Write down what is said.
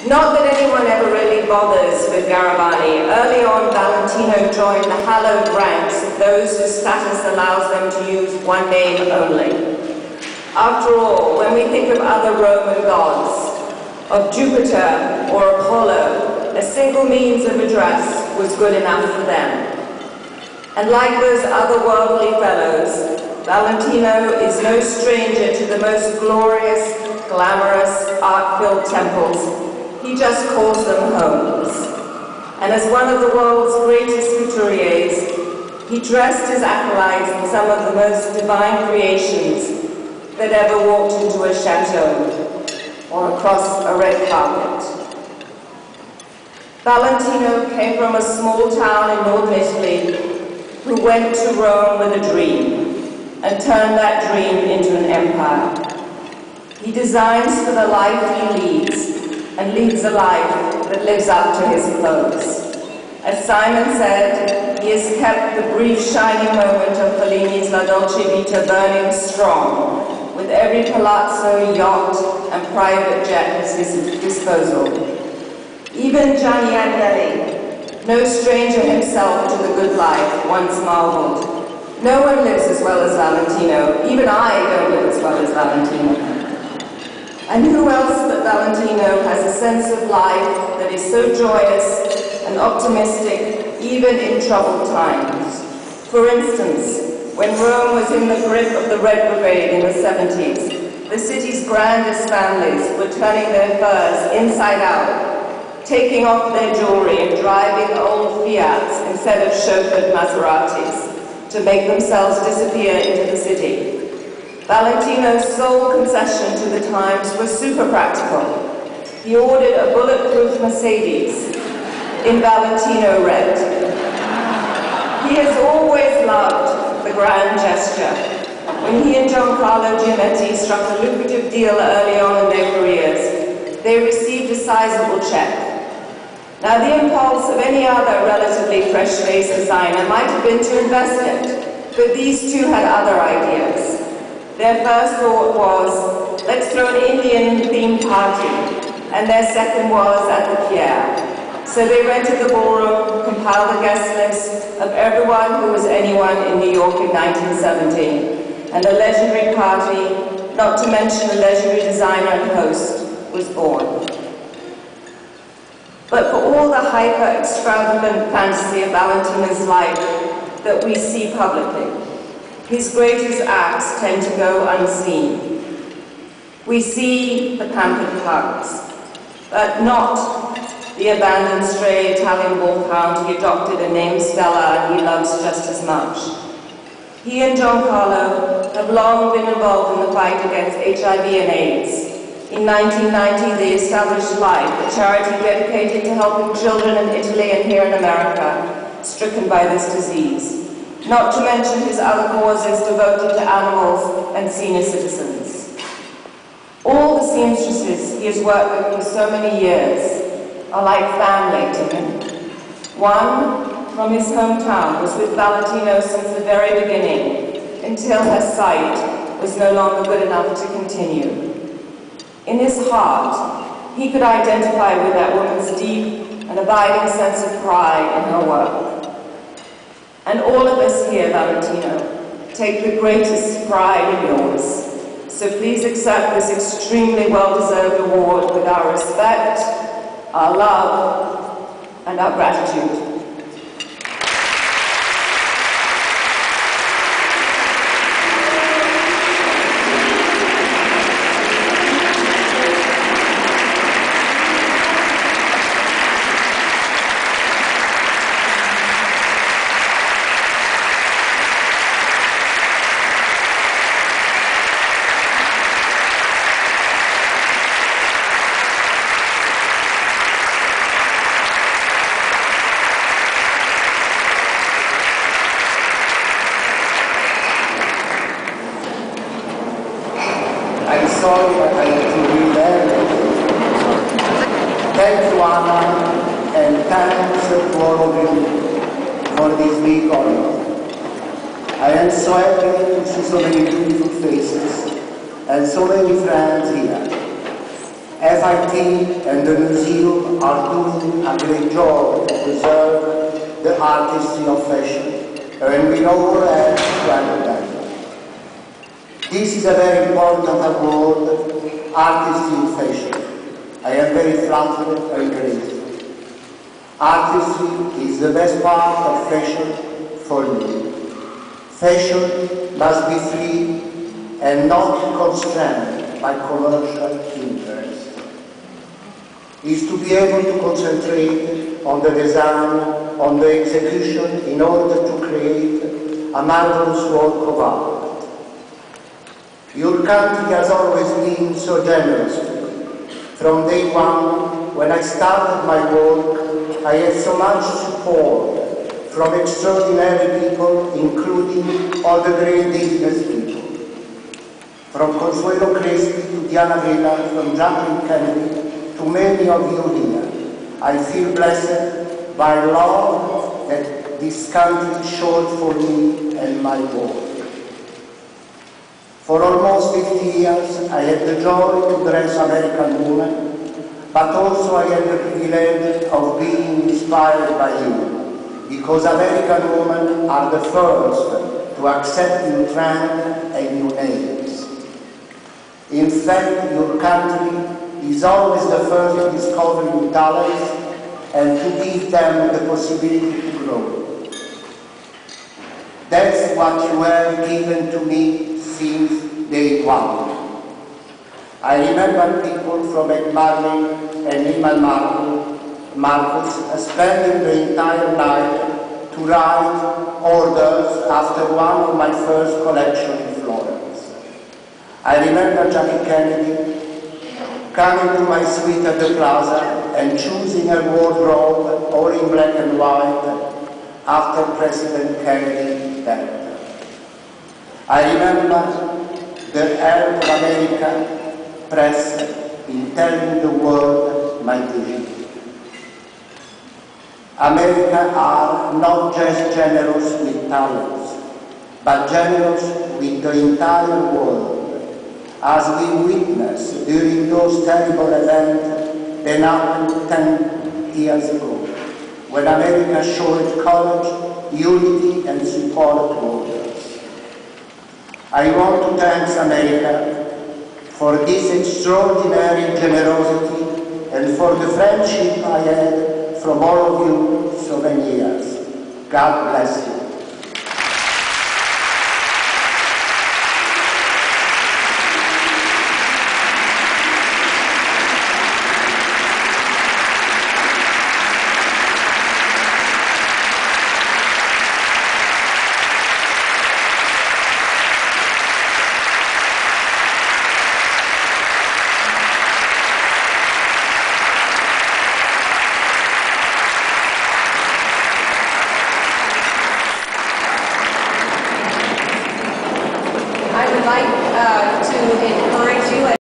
Not that anyone ever really bothers with Garabani. Early on, Valentino joined the hallowed ranks of those whose status allows them to use one name only. After all, when we think of other Roman gods, of Jupiter or Apollo, a single means of address was good enough for them. And like those otherworldly fellows, Valentino is no stranger to the most glorious, glamorous, art-filled temples. He just calls them homes. And as one of the world's greatest couturiers, he dressed his acolytes in some of the most divine creations that ever walked into a chateau or across a red carpet. Valentino came from a small town in northern Italy who went to Rome with a dream and turned that dream into an empire. He designs for the life he leads and leads a life that lives up to his clothes. As Simon said, he has kept the brief shining moment of Fellini's La Dolce Vita burning strong, with every palazzo, yacht, and private jet at his disposal. Even Gianni Agnelli, no stranger himself to the good life, once marveled, "No one lives as well as Valentino. Even I don't live as well as Valentino." And who else but Valentino has a sense of life that is so joyous and optimistic, even in troubled times? For instance, when Rome was in the grip of the Red Brigade in the 70s, the city's grandest families were turning their furs inside out, taking off their jewelry and driving old Fiats instead of chauffeured Maseratis to make themselves disappear into the city. Valentino's sole concession to the times was super practical. He ordered a bulletproof Mercedes in Valentino red. He has always loved the grand gesture. When he and Giancarlo Giametti struck a lucrative deal early on in their careers, they received a sizable check. Now, the impulse of any other relatively fresh-faced designer might have been to invest it, but these two had other ideas. Their first thought was, let's throw an Indian-themed party, and their second was at the Pierre. So they rented the ballroom, compiled a guest list of everyone who was anyone in New York in 1917, and a legendary party, not to mention a legendary designer and host, was born. But for all the hyper-extravagant fantasy of Valentino's life that we see publicly, his greatest acts tend to go unseen. We see the pampered pugs, but not the abandoned stray Italian wolfhound he adopted and named Stella and he loves just as much. He and Giancarlo have long been involved in the fight against HIV and AIDS. In 1990, they established Life, a charity dedicated to helping children in Italy and here in America stricken by this disease. Not to mention his other causes devoted to animals and senior citizens. All the seamstresses he has worked with for so many years are like family to him. One, from his hometown, was with Valentino since the very beginning, until her sight was no longer good enough to continue. In his heart, he could identify with that woman's deep and abiding sense of pride in her work. And all of us here, Valentino, take the greatest pride in yours. So please accept this extremely well-deserved award with our respect, our love, and our gratitude. Sorry, but I have to read everything. Thank you, Anna, and thanks to all of you for this big honor. I am so happy to see so many beautiful faces and so many friends here. FIT and the museum are doing a great job to preserve the artistry of fashion, and we all have to thank them. This is a very important award, Artistry in Fashion. I am very flattered and grateful. Artistry is the best part of fashion for me. Fashion must be free and not constrained by commercial interests. Is to be able to concentrate on the design, on the execution in order to create a marvelous work of art. Your country has always been so generous to me. From day one, when I started my work, I had so much support from extraordinary people, including all the great business people. From Consuelo Crespi to Diana Villa, from Jacqueline Kennedy to many of you here. I feel blessed by love that this country showed for me and my work. For almost 50 years, I had the joy to dress American women, but also I had the privilege of being inspired by you, because American women are the first to accept new trends and new names. In fact, your country is always the first to discover new talents and to give them the possibility to grow. That's what you have given to me since day one. I remember people from McMarlin and Neiman Marcus spending the entire night to write orders after one of my first collections in Florence. I remember Jackie Kennedy coming to my suite at the plaza and choosing a wardrobe all in black and white after President Kennedy died. I remember the Help of America press in telling the world my vision. America are not just generous with talents, but generous with the entire world, as we witnessed during those terrible events that happened 10 years ago, when America showed courage, unity, and support to others. I want to thank America for this extraordinary generosity and for the friendship I had from all of you so many years. God bless you. I would like to